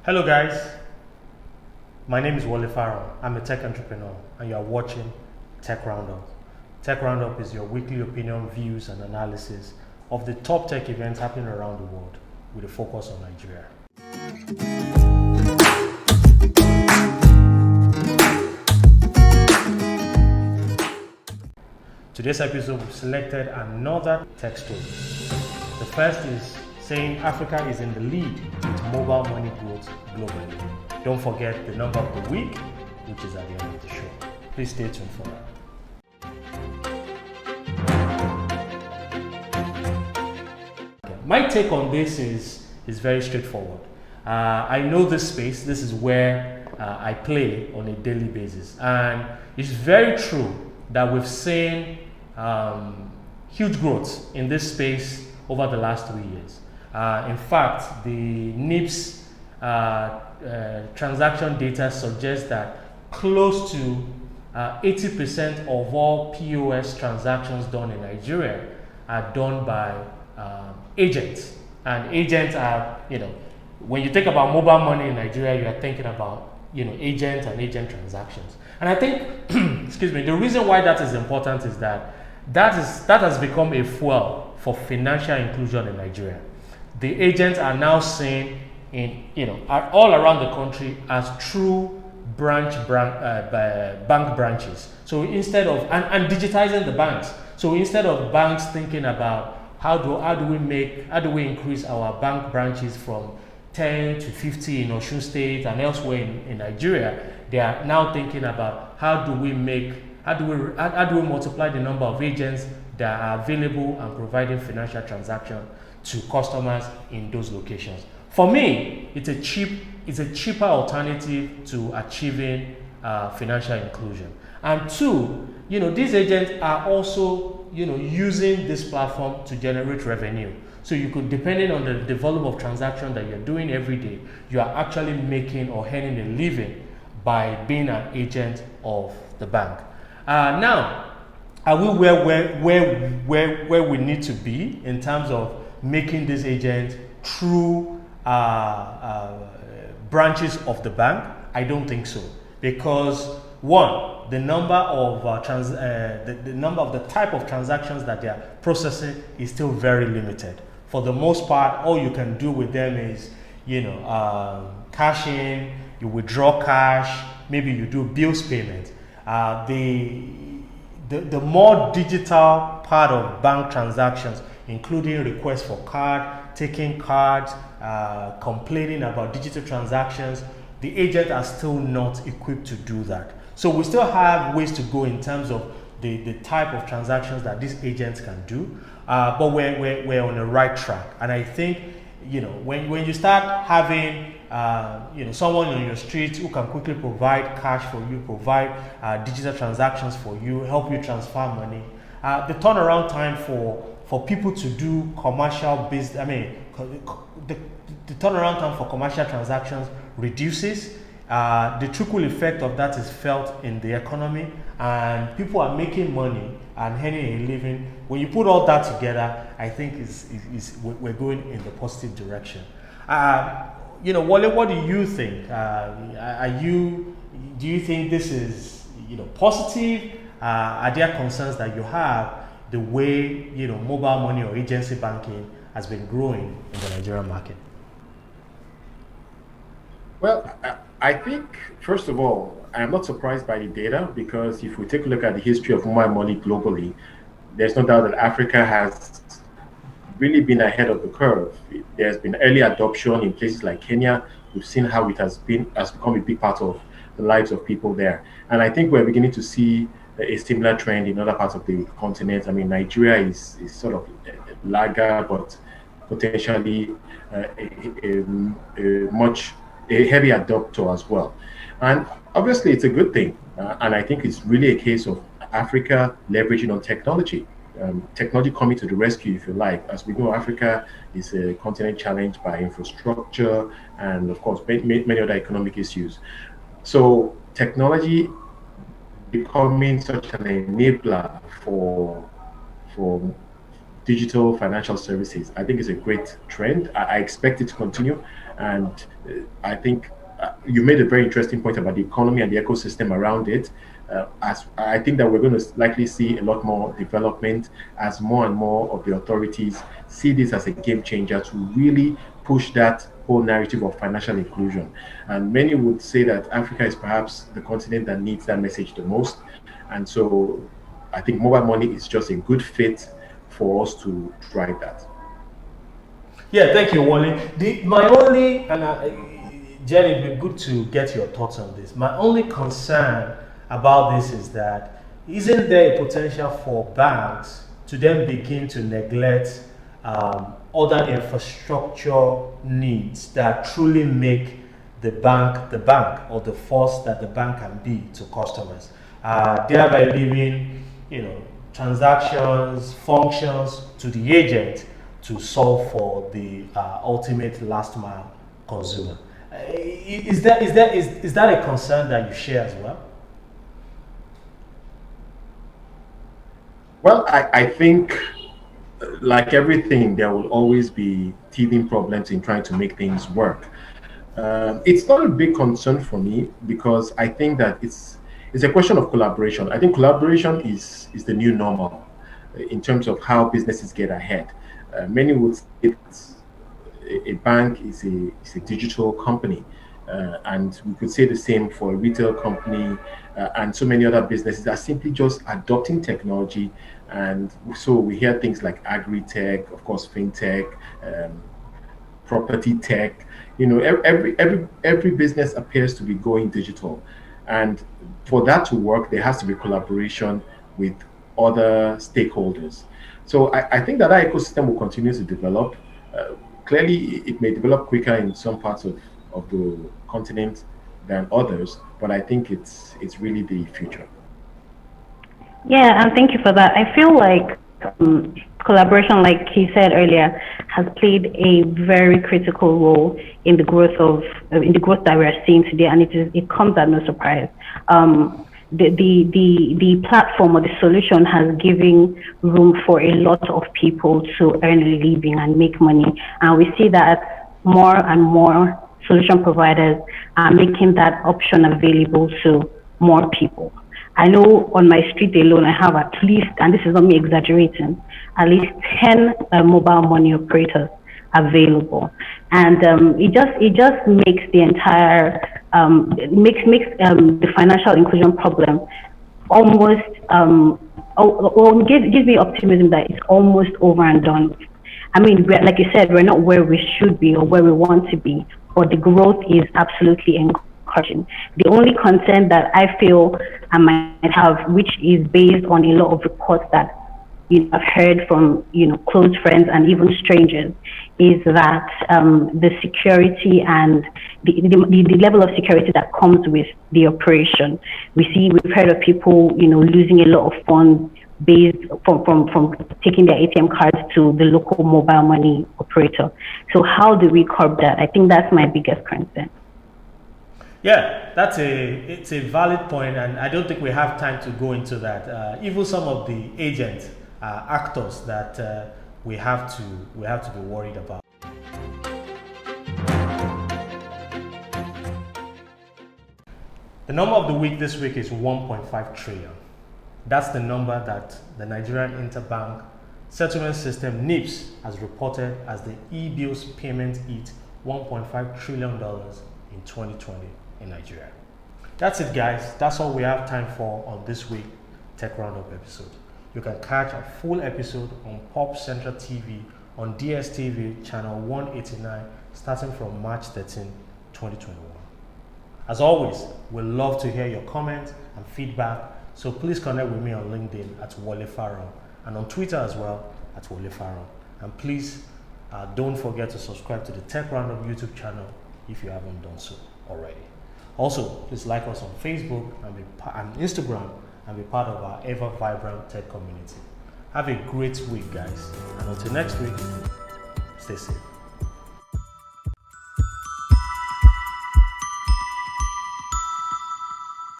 Hello guys, my name is Wole Famurewa. I'm a tech entrepreneur and you are watching Tech Roundup. Tech Roundup is your weekly opinion, views and analysis of the top tech events happening around the world with a focus on Nigeria. Today's episode we've selected another tech story. The first is saying Africa is in the lead with mobile money growth globally. Don't forget the number of the week, which is at the end of the show. Please stay tuned for that. My take on this is very straightforward. I know this space. This is where I play on a daily basis. And it's very true that we've seen huge growth in this space over the last 3 years. In fact, the NIPS transaction data suggests that close to 80% of all POS transactions done in Nigeria are done by agents. And agents are, when you think about mobile money in Nigeria, you are thinking about, agent and agent transactions. And I think, excuse me, the reason why that is important is that has become a fuel for financial inclusion in Nigeria. The agents are now seen all around the country as true bank branches. So instead of and digitizing the banks. So instead of banks thinking about how do we increase our bank branches from 10 to 50 in Osun State and elsewhere in Nigeria, they are now thinking about how do we multiply the number of agents that are available and providing financial transactions to customers in those locations. For me, it's a cheaper alternative to achieving financial inclusion. And two, these agents are also using this platform to generate revenue. So you could, depending on the volume of transaction that you're doing every day, you are actually making or earning a living by being an agent of the bank. Now, are we where we need to be in terms of making these agents true branches of the bank? I don't think so, because one, the number of the type of transactions that they are processing is still very limited. For the most part, all you can do with them is, cash in, you withdraw cash, maybe you do bills payment. The more digital part of bank transactions, including requests for card, taking cards, complaining about digital transactions, the agents are still not equipped to do that. So we still have ways to go in terms of the type of transactions that these agents can do, but we're on the right track. And I think, when you start having someone on your street who can quickly provide cash for you, provide digital transactions for you, help you transfer money, the turnaround time for people to do commercial business, the turnaround time for commercial transactions reduces. The trickle effect of that is felt in the economy, and people are making money and earning a living. When you put all that together, I think we're going in the positive direction. Wole, what do you think? Do you think this is positive? Are there concerns that you have the way mobile money or agency banking has been growing in the Nigerian market? Well, I think, first of all, I'm not surprised by the data, because if we take a look at the history of mobile money globally, there's no doubt that Africa has really been ahead of the curve. There's been early adoption in places like Kenya. We've seen how it has become a big part of the lives of people there. And I think we're beginning to see a similar trend in other parts of the continent. Nigeria is sort of a laggard, but potentially a heavy adopter as well. And obviously it's a good thing. And I think it's really a case of Africa leveraging on technology. Technology coming to the rescue, if you like. As we know, Africa is a continent challenged by infrastructure and, of course, many other economic issues. So technology becoming such an enabler for digital financial services, I think is a great trend. I expect it to continue. And I think you made a very interesting point about the economy and the ecosystem around it. As I think that we're going to likely see a lot more development as more and more of the authorities see this as a game changer to really push that whole narrative of financial inclusion. And many would say that Africa is perhaps the continent that needs that message the most. And so I think mobile money is just a good fit for us to drive that. Yeah, thank you, Wole. My only, Jenny, it'd be good to get your thoughts on this. My only concern about this is that isn't there a potential for banks to then begin to neglect other infrastructure needs that truly make the bank, or the force that the bank can be to customers, thereby leaving, transactions, functions to the agent to solve for the ultimate last mile consumer. Is that a concern that you share as well? Well, I think, like everything, there will always be teething problems in trying to make things work. It's not a big concern for me because I think that it's a question of collaboration. I think collaboration is the new normal in terms of how businesses get ahead. Many would say that a bank is a digital company, and we could say the same for a retail company, and so many other businesses are simply just adopting technology. And so we hear things like agri-tech, of course, fintech, property tech. Every business appears to be going digital, and for that to work, there has to be collaboration with other stakeholders. So I think that our ecosystem will continue to develop. Clearly, it may develop quicker in some parts of the continent than others, but I think it's really the future. Yeah, and thank you for that. I feel like collaboration, like he said earlier, has played a very critical role in the growth that we are seeing today, and it comes at no surprise. The platform or the solution has given room for a lot of people to earn a living and make money, and we see that more and more solution providers are making that option available to more people. I know on my street alone, I have at least, and this is not me exaggerating, at least 10 mobile money operators available, and it just makes the entire makes the financial inclusion problem almost gives me optimism that it's almost over and done with. I mean, like you said, we're not where we should be or where we want to be, but the growth is absolutely encouraging. The only concern that I feel I might have, which is based on a lot of reports that I've heard from close friends and even strangers, is that the security and the level of security that comes with the operation. We've heard of people losing a lot of funds based from taking their ATM cards to the local mobile money operator. So how do we curb that? I think that's my biggest concern. Yeah, it's a valid point, and I don't think we have time to go into that. Even some of the agents, actors that we have to be worried about. The number of the week this week is 1.5 trillion. That's the number that the Nigerian Interbank Settlement System (NIPS) has reported as the e-bills payment hit $1.5 trillion in 2020 in Nigeria. That's it, guys. That's all we have time for on this week Tech Roundup episode. You can catch a full episode on Pop Central TV on DSTV channel 189 starting from March 13, 2021. As always, we'd love to hear your comments and feedback, so please connect with me on LinkedIn at Wole Famurewa and on Twitter as well at Wole Famurewa. And please don't forget to subscribe to the Tech Roundup YouTube channel if you haven't done so already. Also, please like us on Facebook and Instagram and be part of our ever vibrant tech community. Have a great week, guys, and until next week, stay safe.